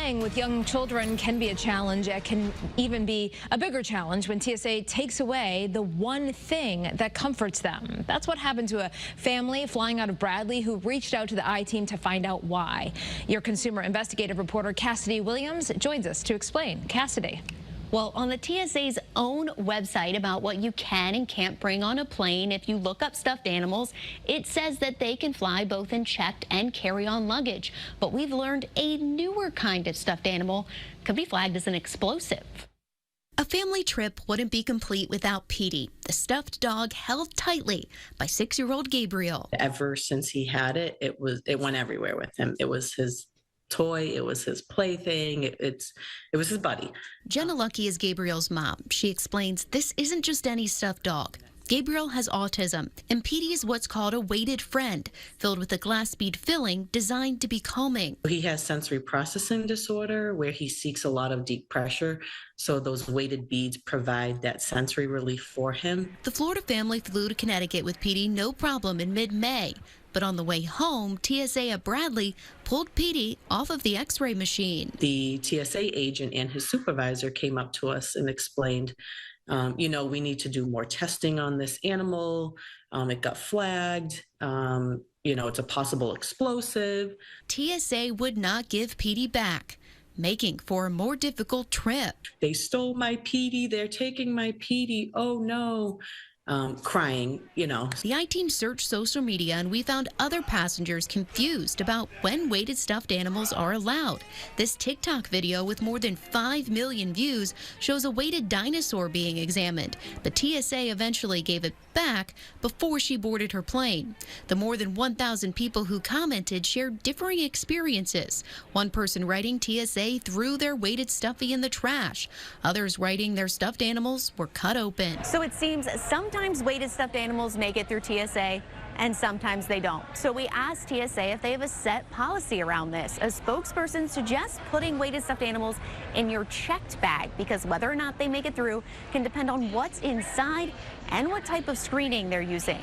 Flying with young children can be a challenge. It can even be a bigger challenge when TSA takes away the one thing that comforts them. That's what happened to a family flying out of Bradley who reached out to the I-Team to find out why. Your consumer investigative reporter Cassidy Williams joins us to explain. Cassidy. Well, on the TSA's own website about what you can and can't bring on a plane, if you look up stuffed animals, it says that they can fly both in checked and carry-on luggage. But we've learned a newer kind of stuffed animal could be flagged as an explosive. A family trip wouldn't be complete without Petey, the stuffed dog held tightly by 6-year-old Gabriel. Ever since he had it, it went everywhere with him. It was his toy, it was his plaything, it was his buddy. Jenna Lucky is Gabriel's mom. She explains this isn't just any stuffed dog. Gabriel has autism, and Petey is what's called a weighted friend, filled with a glass bead filling designed to be calming. He has sensory processing disorder where he seeks a lot of deep pressure, so those weighted beads provide that sensory relief for him. The Florida family flew to Connecticut with Petey no problem in mid-May. But on the way home, TSA at Bradley pulled Petey off of the X-ray machine. The TSA agent and his supervisor came up to us and explained, we need to do more testing on this animal. It got flagged. It's a possible explosive. TSA would not give Petey back, making for a more difficult trip. They stole my Petey. They're taking my Petey. Oh, no. Crying. The I-Team searched social media and we found other passengers confused about when weighted stuffed animals are allowed. This TikTok video with more than 5 million views shows a weighted dinosaur being examined, but TSA eventually gave it back before she boarded her plane. The more than 1,000 people who commented shared differing experiences. One person writing TSA threw their weighted stuffy in the trash. Others writing their stuffed animals were cut open. So it seems sometimes weighted stuffed animals make it through TSA and sometimes they don't. So we asked TSA if they have a set policy around this. A spokesperson suggests putting weighted stuffed animals in your checked bag because whether or not they make it through can depend on what's inside and what type of screening they're using.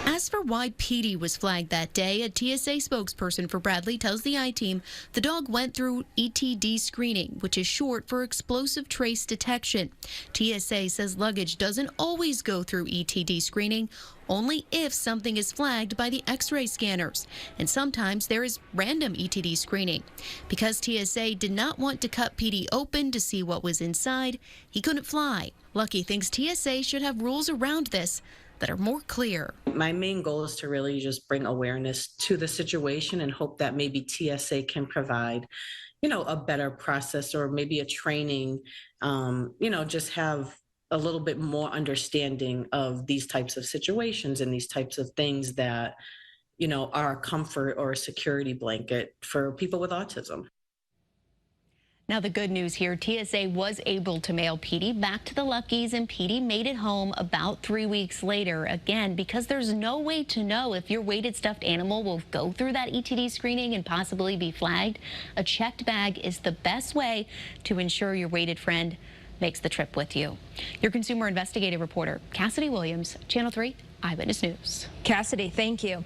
As for why Petey was flagged that day, a TSA spokesperson for Bradley tells the I-Team the dog went through ETD screening, which is short for explosive trace detection. TSA says luggage doesn't always go through ETD screening, only if something is flagged by the X-ray scanners. And sometimes there is random ETD screening. Because TSA did not want to cut Petey open to see what was inside, he couldn't fly. Lucky thinks TSA should have rules around this that are more clear. My main goal is to really just bring awareness to the situation and hope that maybe TSA can provide, a better process or maybe a training, just have a little bit more understanding of these types of situations and these types of things that, are a comfort or a security blanket for people with autism. Now, the good news here, TSA was able to mail Petey back to the Luckies, and Petey made it home about 3 weeks later. Again, because there's no way to know if your weighted stuffed animal will go through that ETD screening and possibly be flagged, a checked bag is the best way to ensure your weighted friend makes the trip with you. Your consumer investigative reporter, Cassidy Williams, Channel 3 Eyewitness News. Cassidy, thank you.